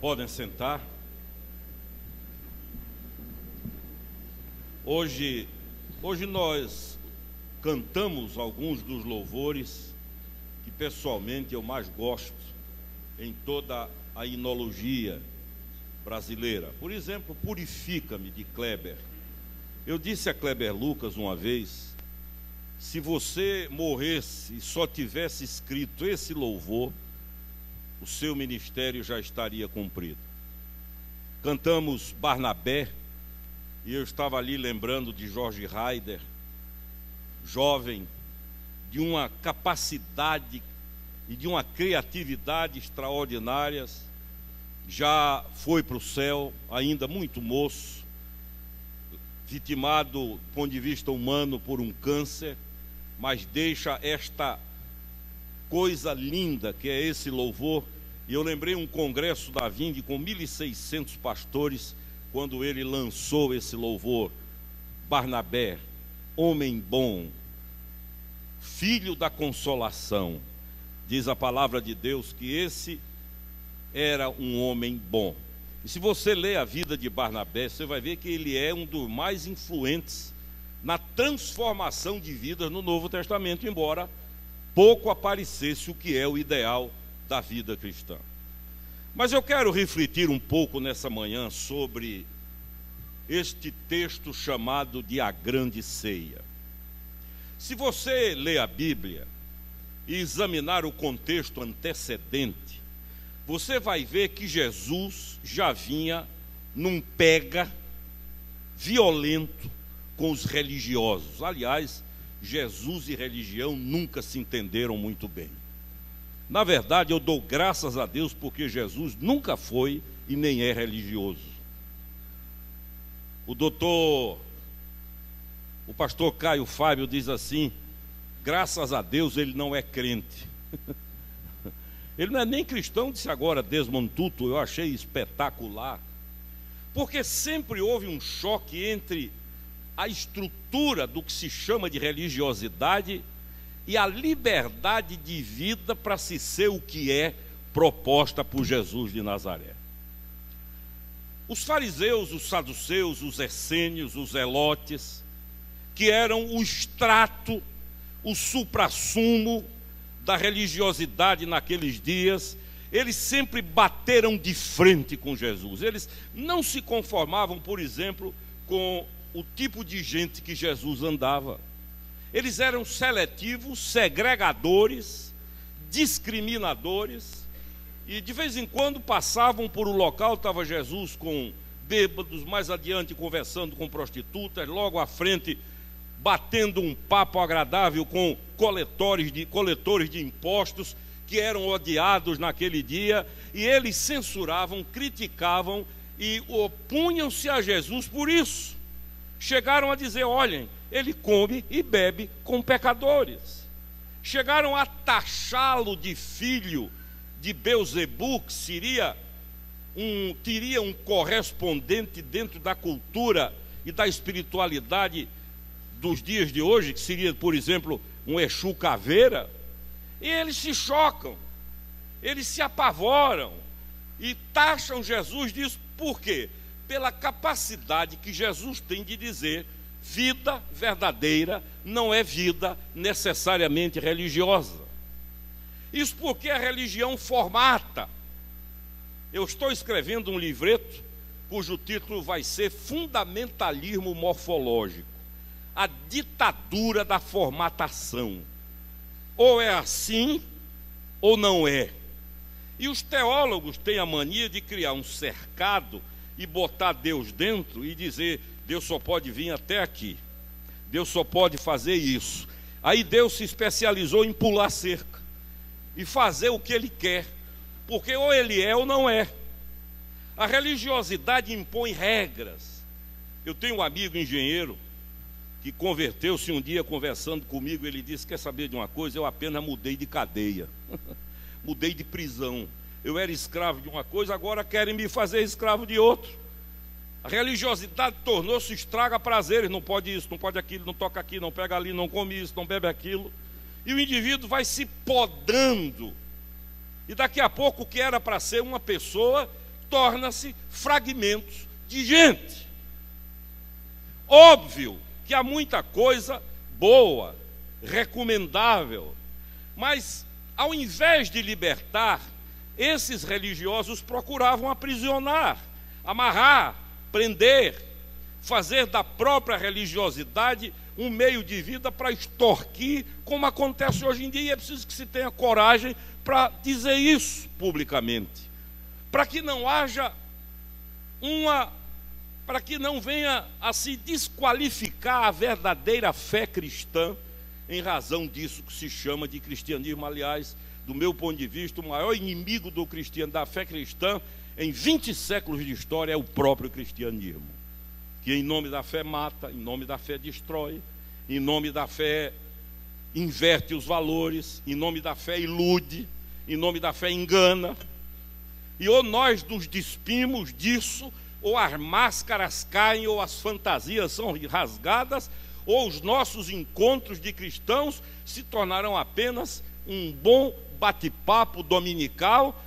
Podem sentar. Hoje nós cantamos alguns dos louvores que pessoalmente eu mais gosto em toda a hinologia brasileira. Por exemplo, Purifica-me, de Kleber. Eu disse a Kleber Lucas uma vez: se você morresse e só tivesse escrito esse louvor, o seu ministério já estaria cumprido. Cantamos Barnabé, e eu estava ali lembrando de Jorge Haider, jovem, de uma capacidade e de uma criatividade extraordinárias. Já foi para o céu, ainda muito moço, vitimado do ponto de vista humano por um câncer, mas deixa esta coisa linda que é esse louvor. E eu lembrei um congresso da Vinde com 1.600 pastores, quando ele lançou esse louvor: Barnabé, homem bom, filho da consolação. Diz a palavra de Deus que esse era um homem bom. E se você ler a vida de Barnabé, você vai ver que ele é um dos mais influentes na transformação de vidas no Novo Testamento, embora pouco aparecesse o que é o ideal da vida cristã. Mas eu quero refletir um pouco nessa manhã sobre este texto chamado de a grande ceia. Se você ler a Bíblia e examinar o contexto antecedente, você vai ver que Jesus já vinha num pega violento com os religiosos. Aliás, Jesus e religião nunca se entenderam muito bem. Na verdade, eu dou graças a Deus porque Jesus nunca foi e nem é religioso. O pastor Caio Fábio diz assim: graças a Deus ele não é crente. Ele não é nem cristão, disse agora Desmond Tutu, eu achei espetacular. Porque sempre houve um choque entre a estrutura do que se chama de religiosidade e a liberdade de vida para se ser o que é proposta por Jesus de Nazaré. Os fariseus, os saduceus, os essênios, os zelotes, que eram o extrato, o suprassumo da religiosidade naqueles dias, eles sempre bateram de frente com Jesus. Eles não se conformavam, por exemplo, com o tipo de gente que Jesus andava. Eles eram seletivos, segregadores, discriminadores, e de vez em quando passavam por um local, estava Jesus com bêbados, mais adiante conversando com prostitutas, logo à frente batendo um papo agradável com coletores de impostos que eram odiados naquele dia, e eles censuravam, criticavam e opunham-se a Jesus por isso. Chegaram a dizer: olhem, ele come e bebe com pecadores. Chegaram a taxá-lo de filho de Belzebu, que teria um correspondente dentro da cultura e da espiritualidade dos dias de hoje, que seria, por exemplo, um Exu caveira. E eles se chocam, eles se apavoram e taxam Jesus disso. Por quê? Pela capacidade que Jesus tem de dizer: vida verdadeira não é vida necessariamente religiosa. Isso porque a religião formata. Eu estou escrevendo um livreto cujo título vai ser Fundamentalismo Morfológico, a ditadura da formatação. Ou é assim ou não é. E os teólogos têm a mania de criar um cercado e botar Deus dentro e dizer: Deus só pode vir até aqui, Deus só pode fazer isso. Aí Deus se especializou em pular cerca e fazer o que ele quer, porque ou ele é ou não é. A religiosidade impõe regras. Eu tenho um amigo engenheiro que converteu-se um dia conversando comigo. Ele disse: quer saber de uma coisa? Eu apenas mudei de cadeia, mudei de prisão. Eu era escravo de uma coisa, agora querem me fazer escravo de outro. A religiosidade tornou-se estraga prazeres. Não pode isso, não pode aquilo, não toca aqui, não pega ali, não come isso, não bebe aquilo. E o indivíduo vai se podando. E daqui a pouco o que era para ser uma pessoa torna-se fragmentos de gente. Óbvio que há muita coisa boa, recomendável, mas ao invés de libertar, esses religiosos procuravam aprisionar, amarrar, prender, fazer da própria religiosidade um meio de vida para extorquir, como acontece hoje em dia, e é preciso que se tenha coragem para dizer isso publicamente, para que não haja para que não venha a se desqualificar a verdadeira fé cristã em razão disso que se chama de cristianismo. Aliás, do meu ponto de vista, o maior inimigo da fé cristã em 20 séculos de história é o próprio cristianismo, que em nome da fé mata, em nome da fé destrói, em nome da fé inverte os valores, em nome da fé ilude, em nome da fé engana. E ou nós nos despimos disso, ou as máscaras caem, ou as fantasias são rasgadas, ou os nossos encontros de cristãos se tornarão apenas um bom bate-papo dominical,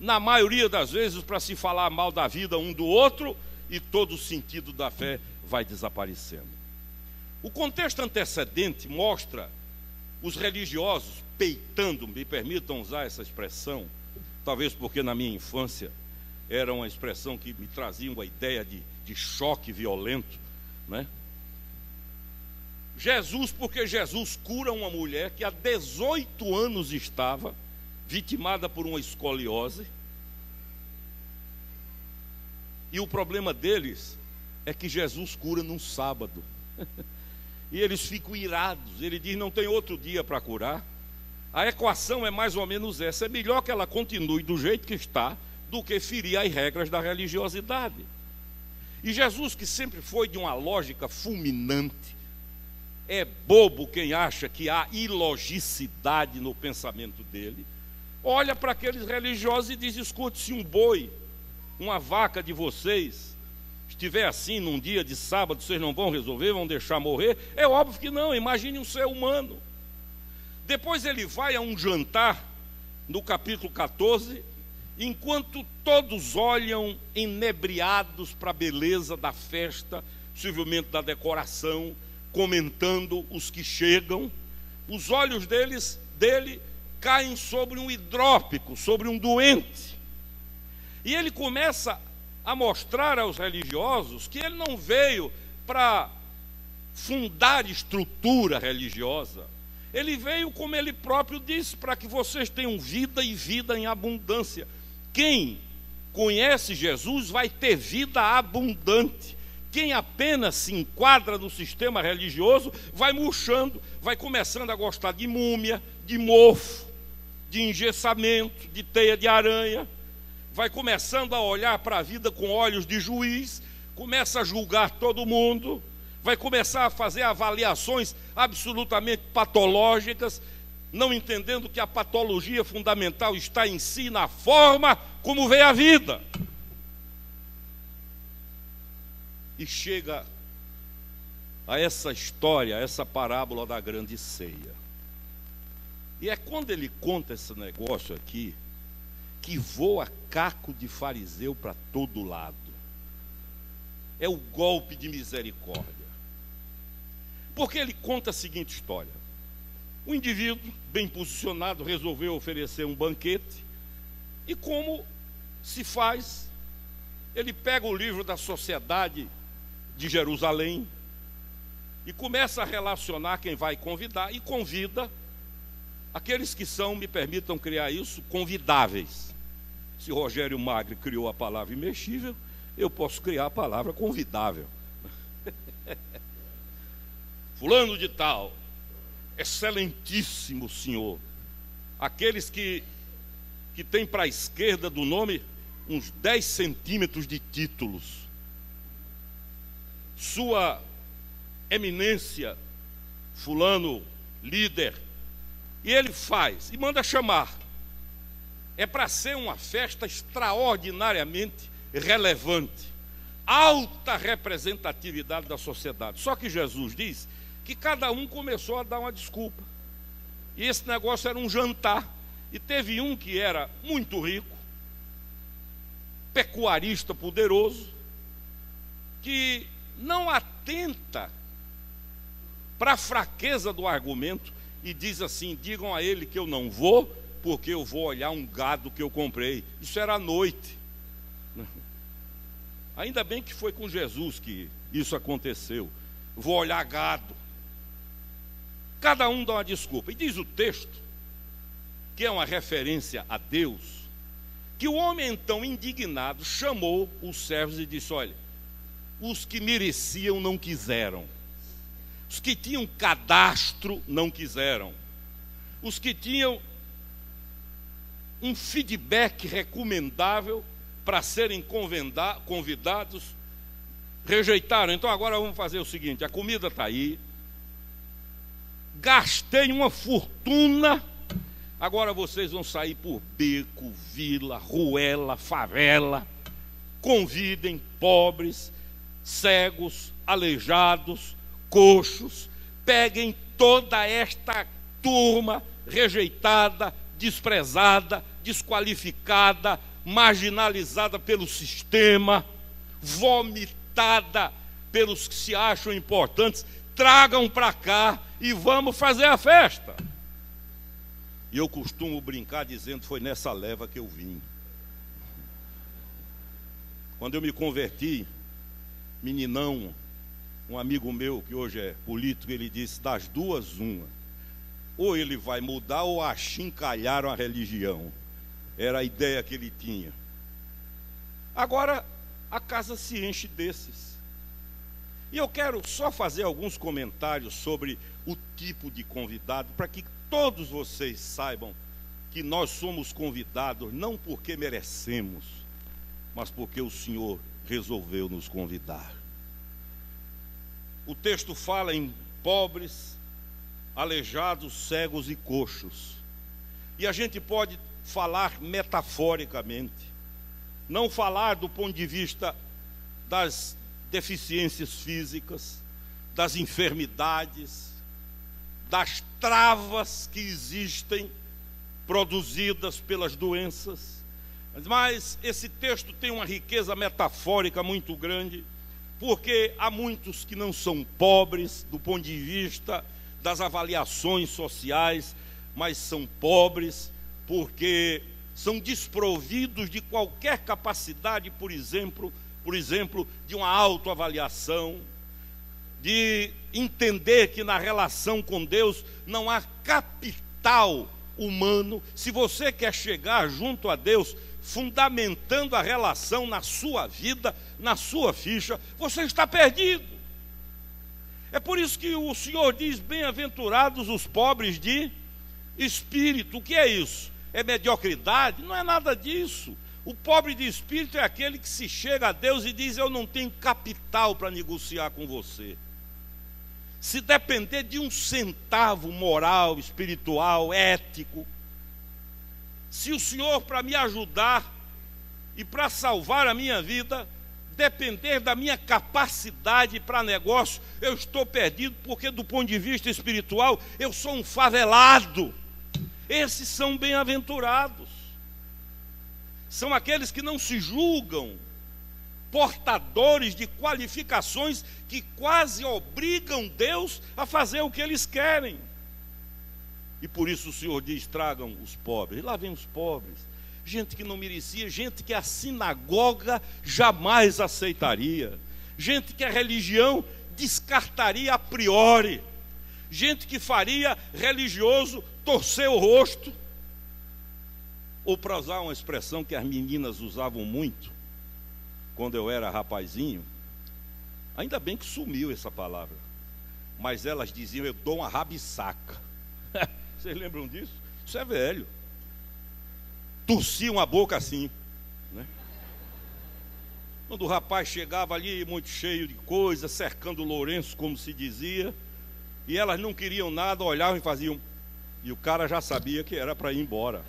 na maioria das vezes para se falar mal da vida um do outro, e todo o sentido da fé vai desaparecendo. O contexto antecedente mostra os religiosos peitando, me permitam usar essa expressão, talvez porque na minha infância era uma expressão que me trazia uma ideia de choque violento, né? Porque Jesus cura uma mulher que há 18 anos estava vitimada por uma escoliose, e o problema deles é que Jesus cura num sábado. E eles ficam irados. Ele diz: não tem outro dia para curar. A equação é mais ou menos essa: é melhor que ela continue do jeito que está do que ferir as regras da religiosidade. E Jesus, que sempre foi de uma lógica fulminante, é bobo quem acha que há ilogicidade no pensamento dele, olha para aqueles religiosos e diz: escute, se um boi, uma vaca de vocês estiver assim num dia de sábado, vocês não vão resolver, vão deixar morrer? É óbvio que não. Imagine um ser humano. Depois ele vai a um jantar, no capítulo 14, enquanto todos olham enebriados para a beleza da festa, possivelmente da decoração, comentando os que chegam, os olhos dele caem sobre um hidrópico, sobre um doente. E ele começa a mostrar aos religiosos que ele não veio para fundar estrutura religiosa. Ele veio, como ele próprio disse, para que vocês tenham vida e vida em abundância. Quem conhece Jesus vai ter vida abundante. Quem apenas se enquadra no sistema religioso vai murchando, vai começando a gostar de múmia, de mofo, de engessamento, de teia de aranha, vai começando a olhar para a vida com olhos de juiz, começa a julgar todo mundo, vai começar a fazer avaliações absolutamente patológicas, não entendendo que a patologia fundamental está em si, na forma como vê a vida. E chega a essa história, a essa parábola da grande ceia. E é quando ele conta esse negócio aqui, que voa caco de fariseu para todo lado. É o golpe de misericórdia. Porque ele conta a seguinte história: o indivíduo, bem posicionado, resolveu oferecer um banquete. E como se faz? Ele pega o livro da Sociedade de Jerusalém e começa a relacionar quem vai convidar, e convida aqueles que são, me permitam criar isso, convidáveis. Se Rogério Magri criou a palavra imexível, eu posso criar a palavra convidável. Fulano de tal, excelentíssimo senhor. Aqueles que têm para a esquerda do nome uns 10 centímetros de títulos. Sua eminência, fulano, líder. E ele faz, e manda chamar. É para ser uma festa extraordinariamente relevante, alta representatividade da sociedade. Só que Jesus diz que cada um começou a dar uma desculpa. E esse negócio era um jantar. E teve um que era muito rico, pecuarista poderoso, que não atenta para a fraqueza do argumento e diz assim: digam a ele que eu não vou, porque eu vou olhar um gado que eu comprei. Isso era à noite. Ainda bem que foi com Jesus que isso aconteceu. Vou olhar gado. Cada um dá uma desculpa. E diz o texto, que é uma referência a Deus, que o homem então indignado chamou os servos e disse: olha, os que mereciam não quiseram, os que tinham cadastro não quiseram, os que tinham um feedback recomendável para serem convidados rejeitaram. Então agora vamos fazer o seguinte: a comida está aí, gastei uma fortuna, agora vocês vão sair por beco, vila, ruela, favela, convidem pobres, cegos, aleijados, coxos, peguem toda esta turma rejeitada, desprezada, desqualificada, marginalizada pelo sistema, vomitada pelos que se acham importantes, tragam para cá e vamos fazer a festa. E eu costumo brincar dizendo: foi nessa leva que eu vim. Quando eu me converti, meninão, um amigo meu que hoje é político, ele disse: das duas uma, ou ele vai mudar ou achincalharam a religião. Era a ideia que ele tinha. Agora a casa se enche desses. E eu quero só fazer alguns comentários sobre o tipo de convidado, para que todos vocês saibam que nós somos convidados não porque merecemos, mas porque o Senhor resolveu nos convidar. O texto fala em pobres, aleijados, cegos e coxos. E a gente pode falar metaforicamente, não falar do ponto de vista das deficiências físicas, das enfermidades, das travas que existem produzidas pelas doenças. Mas esse texto tem uma riqueza metafórica muito grande, porque há muitos que não são pobres do ponto de vista das avaliações sociais, mas são pobres porque são desprovidos de qualquer capacidade, por exemplo, de uma autoavaliação, de entender que na relação com Deus não há capital humano. Se você quer chegar junto a Deus, fundamentando a relação na sua vida, na sua ficha, você está perdido. É por isso que o Senhor diz: bem-aventurados os pobres de espírito. O que é isso? É mediocridade? Não é nada disso. O pobre de espírito é aquele que se chega a Deus e diz: eu não tenho capital para negociar com você. Se depender de um centavo moral, espiritual, ético, se o Senhor, para me ajudar e para salvar a minha vida, depender da minha capacidade para negócio, eu estou perdido, porque do ponto de vista espiritual eu sou um favelado. Esses são bem-aventurados. São aqueles que não se julgam portadores de qualificações que quase obrigam Deus a fazer o que eles querem. E por isso o Senhor diz: tragam os pobres. E lá vem os pobres, gente que não merecia, gente que a sinagoga jamais aceitaria, gente que a religião descartaria a priori, gente que faria religioso torcer o rosto. Ou, para usar uma expressão que as meninas usavam muito quando eu era rapazinho, ainda bem que sumiu essa palavra, mas elas diziam: eu dou uma rabisaca. Vocês lembram disso? Isso é velho. Torciam a boca assim, né? Quando o rapaz chegava ali muito cheio de coisa, cercando o Lourenço, como se dizia, e elas não queriam nada, olhavam e faziam, e o cara já sabia que era para ir embora.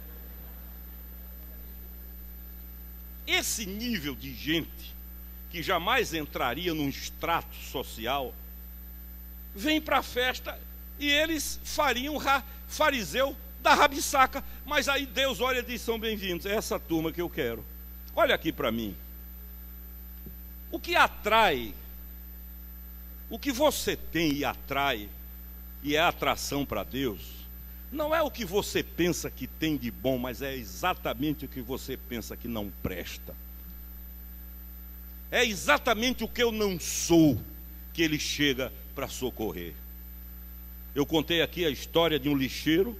Esse nível de gente que jamais entraria num extrato social vem para a festa e eles fariam fariseu da rabisaca. Mas aí Deus olha e diz: são bem-vindos, é essa turma que eu quero. Olha aqui para mim. O que atrai, o que você tem e atrai, e é atração para Deus, não é o que você pensa que tem de bom, mas é exatamente o que você pensa que não presta. É exatamente o que eu não sou que ele chega para socorrer. Eu contei aqui a história de um lixeiro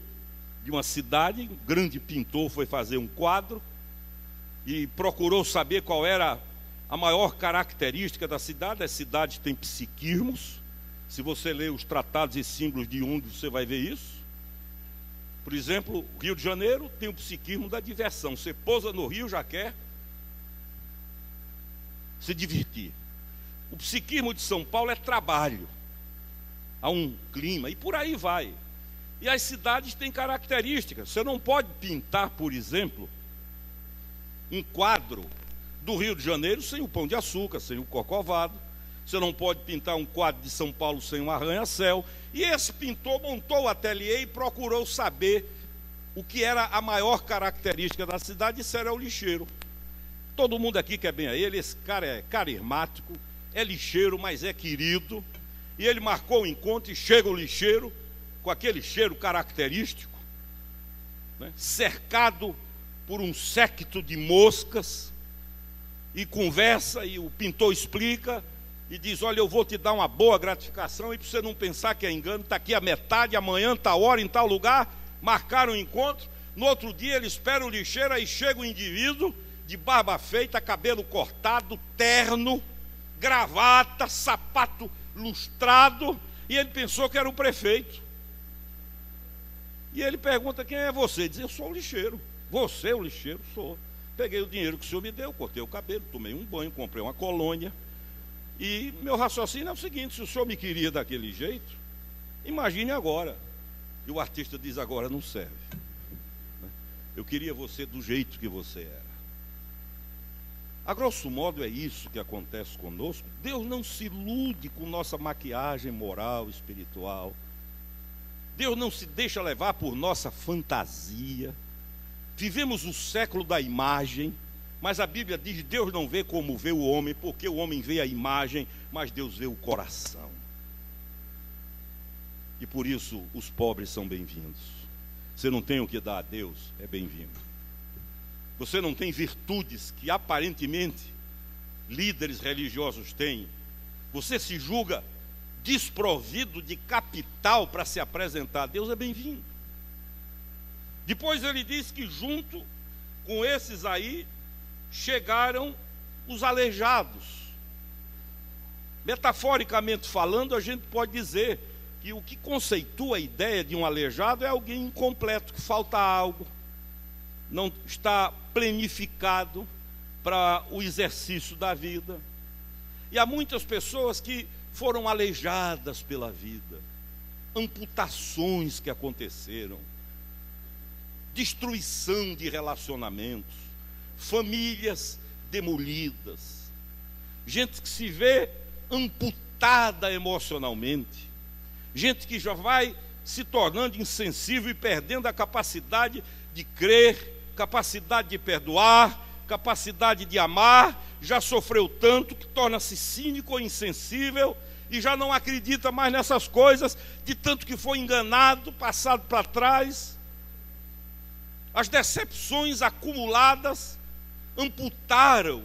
de uma cidade, um grande pintor foi fazer um quadro e procurou saber qual era a maior característica da cidade. A cidade tem psiquismos. Se você ler os tratados e símbolos de Jung, você vai ver isso. Por exemplo, o Rio de Janeiro tem o psiquismo da diversão. Você pousa no Rio, já quer se divertir. O psiquismo de São Paulo é trabalho. Há um clima, e por aí vai. E as cidades têm características. Você não pode pintar, por exemplo, um quadro do Rio de Janeiro sem o Pão de Açúcar, sem o Corcovado. Você não pode pintar um quadro de São Paulo sem um arranha-céu. E esse pintor montou o ateliê e procurou saber o que era a maior característica da cidade. Isso era o lixeiro. Todo mundo aqui quer bem a ele. Esse cara é carismático, é lixeiro, mas é querido. E ele marcou o encontro e chega o lixeiro com aquele cheiro característico, né, cercado por um séquito de moscas, e conversa, e o pintor explica e diz: olha, eu vou te dar uma boa gratificação, e para você não pensar que é engano, está aqui a metade, amanhã, tal hora, em tal lugar. Marcaram o encontro. No outro dia ele espera o lixeiro, aí chega o indivíduo de barba feita, cabelo cortado, terno, gravata, sapato lustrado, e ele pensou que era o prefeito. E ele pergunta: quem é você? Diz: eu sou o lixeiro. Você é o lixeiro? Sou. Peguei o dinheiro que o senhor me deu, cortei o cabelo, tomei um banho, comprei uma colônia. E meu raciocínio é o seguinte: se o senhor me queria daquele jeito, imagine agora. E o artista diz: agora não serve. Eu queria você do jeito que você era. A grosso modo é isso que acontece conosco. Deus não se ilude com nossa maquiagem moral, espiritual. Deus não se deixa levar por nossa fantasia. Vivemos o século da imagem, mas a Bíblia diz: Deus não vê como vê o homem, porque o homem vê a imagem, mas Deus vê o coração. E por isso os pobres são bem-vindos. Você não tem o que dar a Deus, é bem-vindo. Você não tem virtudes que aparentemente líderes religiosos têm. Você se julga desprovido de capital para se apresentar a Deus, é bem-vindo. Depois ele diz que junto com esses aí chegaram os aleijados. Metaforicamente falando, a gente pode dizer que o que conceitua a ideia de um aleijado é alguém incompleto, que falta algo, não está planificado para o exercício da vida. E há muitas pessoas que foram aleijadas pela vida, amputações que aconteceram, destruição de relacionamentos, famílias demolidas, gente que se vê amputada emocionalmente, gente que já vai se tornando insensível e perdendo a capacidade de crer, capacidade de perdoar, capacidade de amar, já sofreu tanto que torna-se cínico ou insensível e já não acredita mais nessas coisas, de tanto que foi enganado, passado para trás. As decepções acumuladas amputaram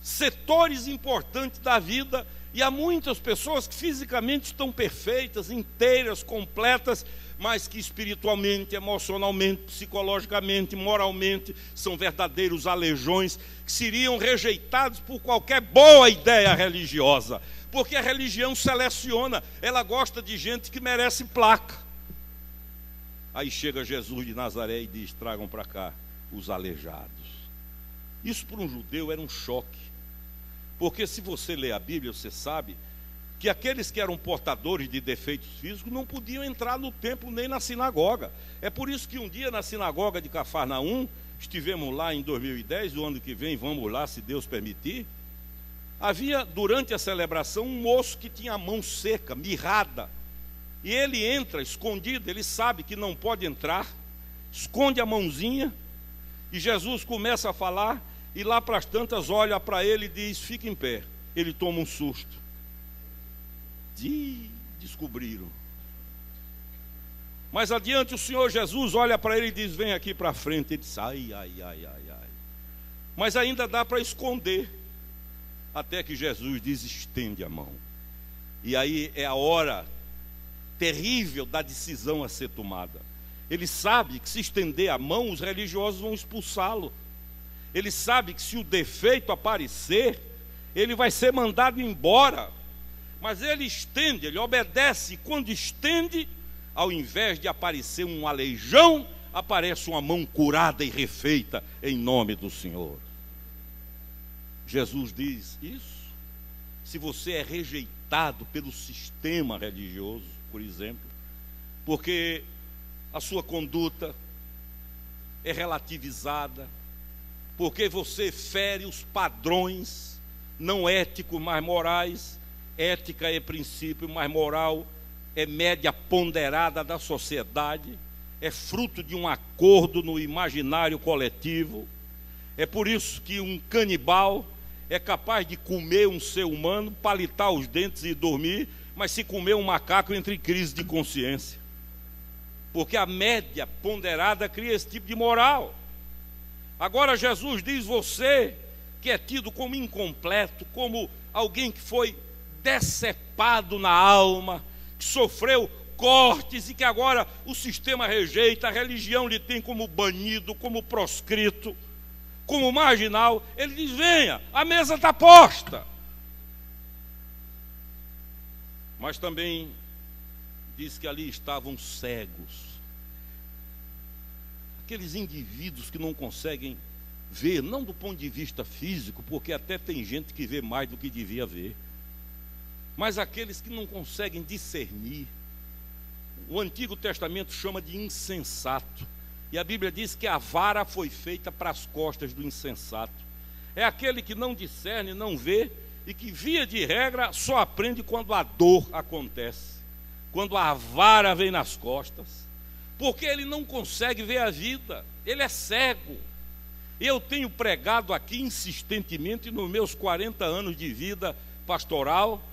setores importantes da vida, e há muitas pessoas que fisicamente estão perfeitas, inteiras, completas, mas que espiritualmente, emocionalmente, psicologicamente, moralmente, são verdadeiros aleijões, que seriam rejeitados por qualquer boa ideia religiosa, porque a religião seleciona, ela gosta de gente que merece placa. Aí chega Jesus de Nazaré e diz: tragam para cá os aleijados. Isso para um judeu era um choque, porque se você lê a Bíblia, você sabe que aqueles que eram portadores de defeitos físicos não podiam entrar no templo nem na sinagoga. É por isso que um dia na sinagoga de Cafarnaum, estivemos lá em 2010, o ano que vem vamos lá, se Deus permitir, havia durante a celebração um moço que tinha a mão seca, mirrada, e ele entra escondido, ele sabe que não pode entrar, esconde a mãozinha, e Jesus começa a falar, E lá para as tantas olha para ele e diz: fica em pé. Ele toma um susto. Descobriram. Mais adiante o Senhor Jesus olha para ele e diz: vem aqui para frente. Ele diz: ai. Mas ainda dá para esconder. Até que Jesus diz: estende a mão. E aí é a hora terrível da decisão a ser tomada. Ele sabe que se estender a mão, os religiosos vão expulsá-lo. Ele sabe que se o defeito aparecer, ele vai ser mandado embora. Mas ele estende, ele obedece. E quando estende, ao invés de aparecer um aleijão, aparece uma mão curada e refeita em nome do Senhor. Jesus diz isso. Se você é rejeitado pelo sistema religioso, por exemplo, porque a sua conduta é relativizada, porque você fere os padrões não éticos, mas morais. Ética é princípio, mas moral é média ponderada da sociedade, é fruto de um acordo no imaginário coletivo. É por isso que um canibal é capaz de comer um ser humano, palitar os dentes e dormir, mas se comer um macaco entra em crise de consciência, porque a média ponderada cria esse tipo de moral. Agora Jesus diz: você que é tido como incompleto, como alguém que foi decepado na alma, que sofreu cortes e que agora o sistema rejeita, a religião lhe tem como banido, como proscrito, como marginal. Ele diz: venha, a mesa está posta. Mas também diz que ali estavam cegos, aqueles indivíduos que não conseguem ver, não do ponto de vista físico, porque até tem gente que vê mais do que devia ver, mas aqueles que não conseguem discernir. O Antigo Testamento chama de insensato, e a Bíblia diz que a vara foi feita para as costas do insensato. É aquele que não discerne, não vê, e que via de regra só aprende quando a dor acontece, quando a vara vem nas costas, porque ele não consegue ver a vida, ele é cego. Eu tenho pregado aqui insistentemente nos meus 40 anos de vida pastoral,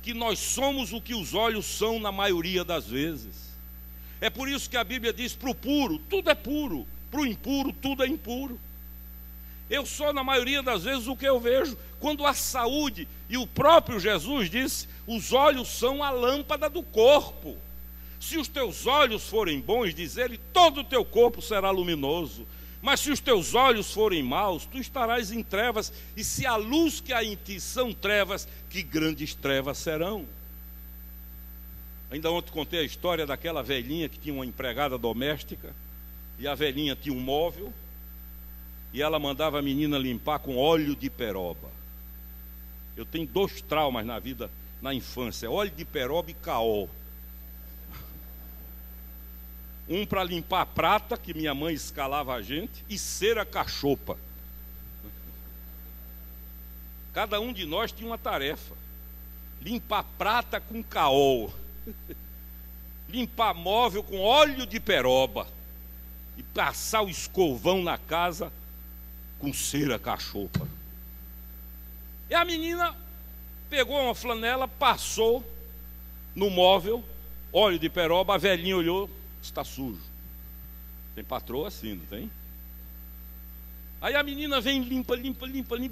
que nós somos o que os olhos são na maioria das vezes. É por isso que a Bíblia diz: para o puro tudo é puro, para o impuro tudo é impuro. Eu sou na maioria das vezes o que eu vejo. Quando a saúde, e o próprio Jesus disse: os olhos são a lâmpada do corpo. Se os teus olhos forem bons, diz ele, todo o teu corpo será luminoso. Mas se os teus olhos forem maus, tu estarás em trevas. E se a luz que há em ti são trevas, que grandes trevas serão. Ainda ontem contei a história daquela velhinha que tinha uma empregada doméstica, e a velhinha tinha um móvel, e ela mandava a menina limpar com óleo de peroba. Eu tenho 2 traumas na vida, na infância: óleo de peroba e caol. Um para limpar a prata, que minha mãe escalava a gente, e cera cachopa. Cada um de nós tinha uma tarefa: limpar prata com caol, limpar móvel com óleo de peroba, e passar o escovão na casa com cera cachopa. E a menina pegou uma flanela, passou no móvel, óleo de peroba. A velhinha olhou: está sujo. Tem patroa assim, não tem? Aí a menina vem, limpa,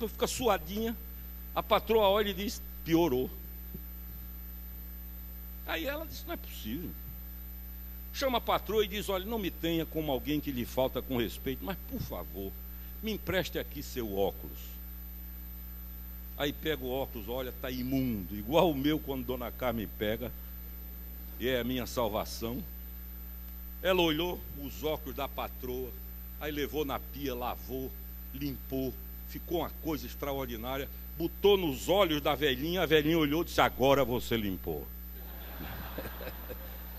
fica suadinha. A patroa olha e diz: piorou. Aí ela diz: não é possível. Chama a patroa e diz: olha, não me tenha como alguém que lhe falta com respeito, mas por favor, me empreste aqui seu óculos. Aí pega o óculos, olha, está imundo, igual o meu quando Dona Carmen pega, e é a minha salvação. Ela olhou os óculos da patroa, aí levou na pia, lavou, limpou, ficou uma coisa extraordinária, botou nos olhos da velhinha. A velhinha olhou e disse: agora você limpou.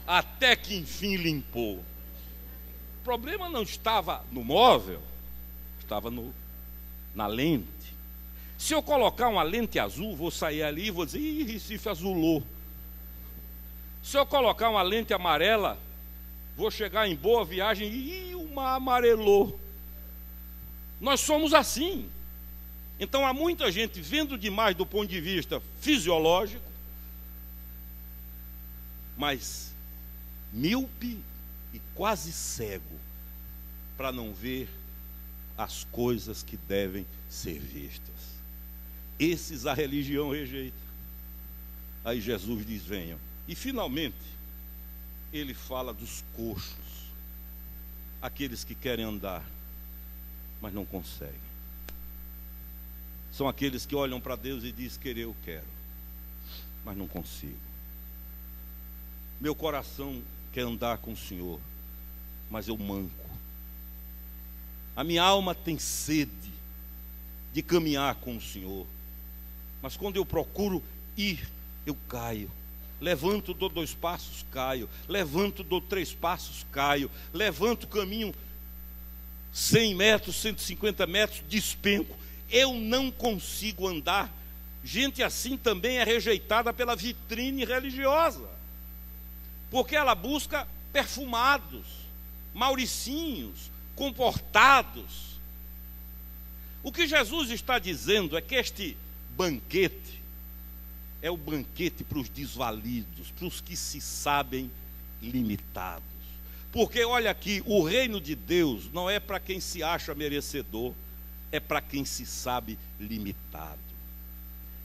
Até que enfim limpou. O problema não estava no móvel, estava na lente. Se eu colocar uma lente azul, vou sair ali e vou dizer: ih, Recife azulou. Se eu colocar uma lente amarela, vou chegar em Boa Viagem e o mar amarelou. Nós somos assim. Então há muita gente vendo demais do ponto de vista fisiológico, mas míope e quase cego para não ver as coisas que devem ser vistas. Esses a religião rejeita. Aí Jesus diz: venham. E finalmente ele fala dos coxos, aqueles que querem andar, mas não conseguem. São aqueles que olham para Deus e dizem: querer eu quero, mas não consigo. Meu coração quer andar com o Senhor, mas eu manco. A minha alma tem sede de caminhar com o Senhor, mas quando eu procuro ir, eu caio. Levanto, dou 2 passos, caio. Levanto, dou 3 passos, caio. Levanto, caminho 100 metros, 150 metros, despenco. Eu não consigo andar. Gente assim também é rejeitada pela vitrine religiosa, porque ela busca perfumados, mauricinhos, comportados. O que Jesus está dizendo é que este banquete é o banquete para os desvalidos, para os que se sabem limitados. Porque olha aqui, o reino de Deus não é para quem se acha merecedor, é para quem se sabe limitado.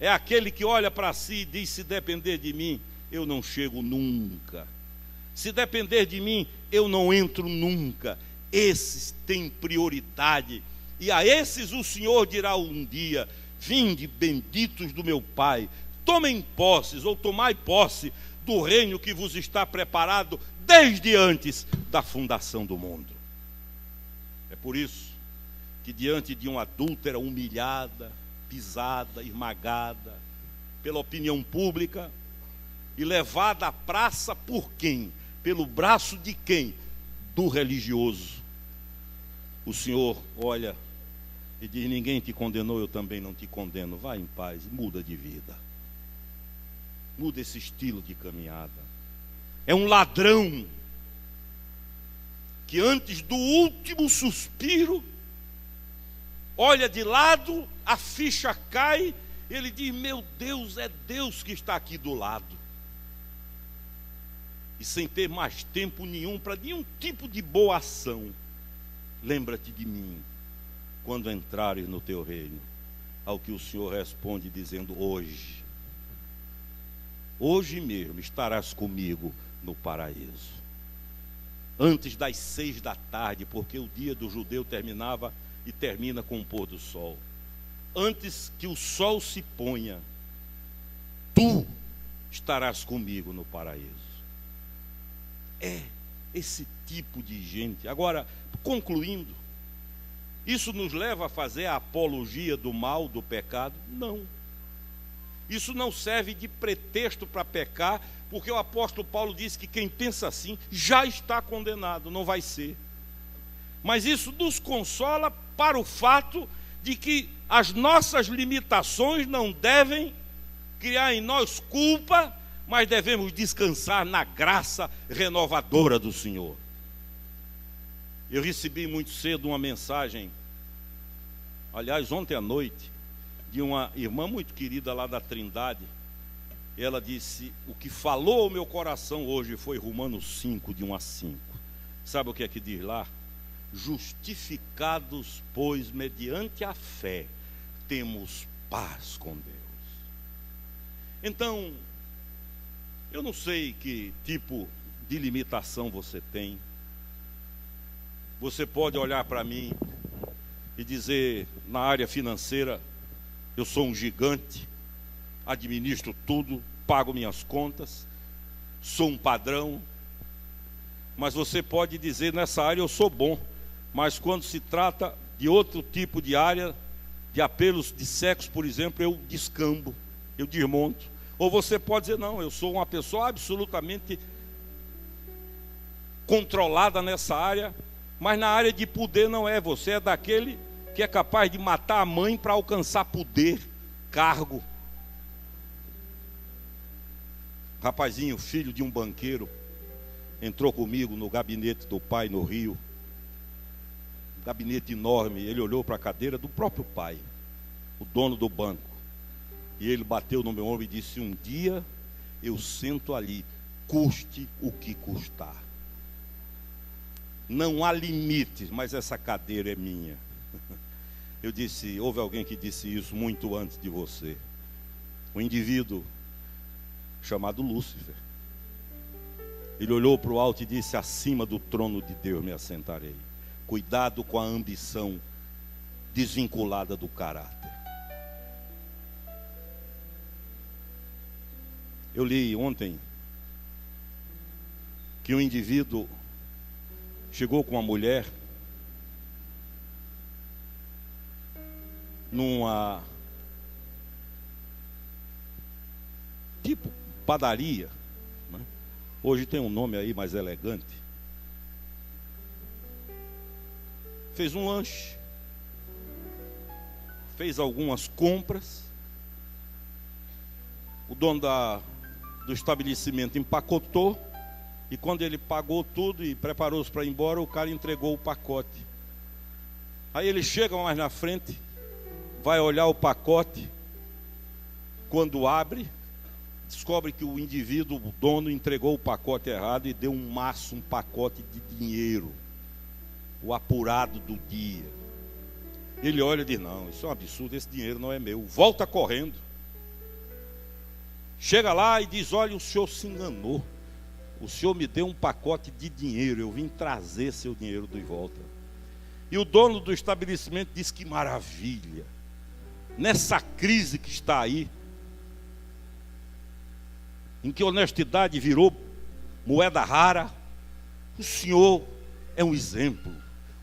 É aquele que olha para si e diz: se depender de mim, eu não chego nunca. Se depender de mim, eu não entro nunca. Esses têm prioridade, e a esses o Senhor dirá um dia: vinde, benditos do meu Pai, tomem posses, ou tomai posse do reino que vos está preparado desde antes da fundação do mundo. É por isso que diante de uma adúltera humilhada, pisada, esmagada pela opinião pública e levada à praça por quem? Pelo braço de quem? Do religioso. O Senhor olha e diz: ninguém te condenou, eu também não te condeno. Vai em paz, muda de vida. Muda esse estilo de caminhada. É um ladrão que antes do último suspiro olha de lado, a ficha cai, ele diz: meu Deus, é Deus que está aqui do lado. E sem ter mais tempo nenhum para nenhum tipo de boa ação, lembra-te de mim quando entrares no teu reino. Ao que o Senhor responde dizendo: hoje mesmo estarás comigo no paraíso. Antes das 6 da tarde, porque o dia do judeu terminava e termina com o pôr do sol. Antes que o sol se ponha, tu estarás comigo no paraíso. É esse tipo de gente. Agora, concluindo, isso nos leva a fazer a apologia do mal, do pecado? Não. Isso não serve de pretexto para pecar, porque o apóstolo Paulo disse que quem pensa assim já está condenado, não vai ser. Mas isso nos consola para o fato de que as nossas limitações não devem criar em nós culpa, mas devemos descansar na graça renovadora do Senhor. Eu recebi muito cedo uma mensagem, aliás, ontem à noite, de uma irmã muito querida lá da Trindade. Ela disse: o que falou ao meu coração hoje foi Romanos 5, de 1 a 5. Sabe o que é que diz lá? Justificados, pois, mediante a fé, temos paz com Deus. Então, eu não sei que tipo de limitação você tem. Você pode olhar para mim e dizer: na área financeira, eu sou um gigante, administro tudo, pago minhas contas, sou um padrão. Mas você pode dizer: nessa área eu sou bom, mas quando se trata de outro tipo de área, de apelos de sexo, por exemplo, eu descambo, eu desmonto. Ou você pode dizer: não, eu sou uma pessoa absolutamente controlada nessa área, mas na área de poder não é. Você é daquele que é capaz de matar a mãe para alcançar poder, cargo. Rapazinho, filho de um banqueiro, entrou comigo no gabinete do pai no Rio. Um gabinete enorme. Ele olhou para a cadeira do próprio pai. o dono do banco. E ele bateu no meu ombro e disse: um dia eu sento ali, custe o que custar. Não há limites, mas essa cadeira é minha. Eu disse: houve alguém que disse isso muito antes de você. Um indivíduo chamado Lúcifer. Ele olhou para o alto e disse: acima do trono de Deus me assentarei. Cuidado com a ambição desvinculada do caráter. Eu li ontem que um indivíduo chegou com uma mulher numa tipo padaria, né? Hoje tem um nome aí mais elegante. Fez um lanche, fez algumas compras. O dono do estabelecimento empacotou, e quando ele pagou tudo e preparou-se para ir embora, o cara entregou o pacote. Aí ele chega mais na frente, vai olhar o pacote. Quando abre, descobre que o indivíduo, o dono, entregou o pacote errado e deu um pacote de dinheiro, o apurado do dia. Ele olha e diz: não, isso é um absurdo, esse dinheiro não é meu. Volta correndo. Chega lá e diz: olha, o senhor se enganou. O senhor me deu um pacote de dinheiro, eu vim trazer seu dinheiro de volta. E o dono do estabelecimento diz: que maravilha. Nessa crise que está aí, em que a honestidade virou moeda rara, o senhor é um exemplo.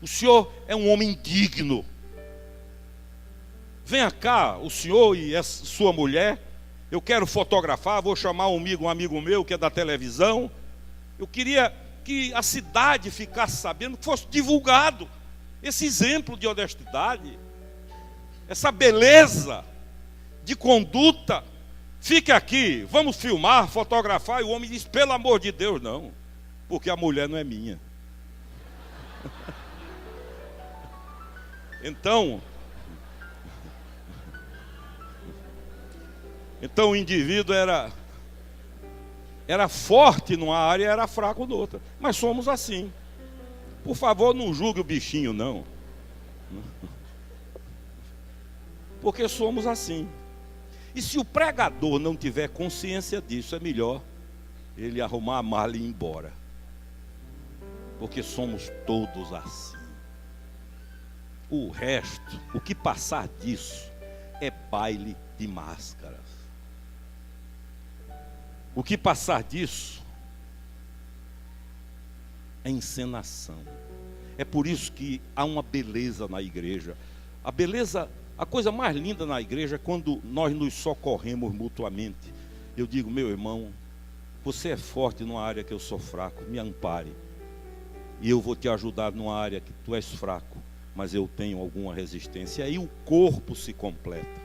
O senhor é um homem digno. Venha cá, o senhor e essa sua mulher. Eu quero fotografar, vou chamar um amigo meu que é da televisão. Eu queria que a cidade ficasse sabendo, que fosse divulgado esse exemplo de honestidade, essa beleza de conduta. Fique aqui, vamos filmar, fotografar. E o homem diz: pelo amor de Deus, não, porque a mulher não é minha. Então o indivíduo era forte numa área e era fraco noutra. Mas somos assim. Por favor, não julgue o bichinho, não. Porque somos assim. E se o pregador não tiver consciência disso, é melhor ele arrumar a mala e ir embora. Porque somos todos assim. O resto, o que passar disso, é baile de máscaras. O que passar disso é encenação. É por isso que há uma beleza na igreja. A beleza, a coisa mais linda na igreja é quando nós nos socorremos mutuamente. Eu digo: meu irmão, você é forte numa área que eu sou fraco, me ampare. E eu vou te ajudar numa área que tu és fraco, mas eu tenho alguma resistência. E aí o corpo se completa.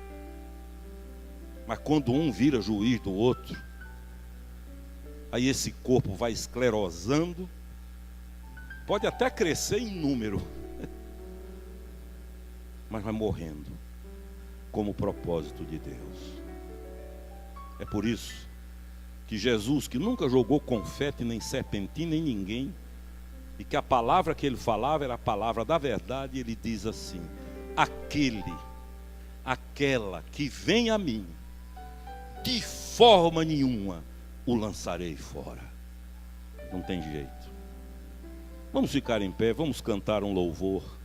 Mas quando um vira juiz do outro, aí esse corpo vai esclerosando, pode até crescer em número, mas vai morrendo, como propósito de Deus. É por isso que Jesus, que nunca jogou confete, nem serpentina em ninguém, e que a palavra que ele falava era a palavra da verdade, ele diz assim: aquela que vem a mim, de forma nenhuma o lançarei fora. Não tem jeito. Vamos ficar em pé, vamos cantar um louvor.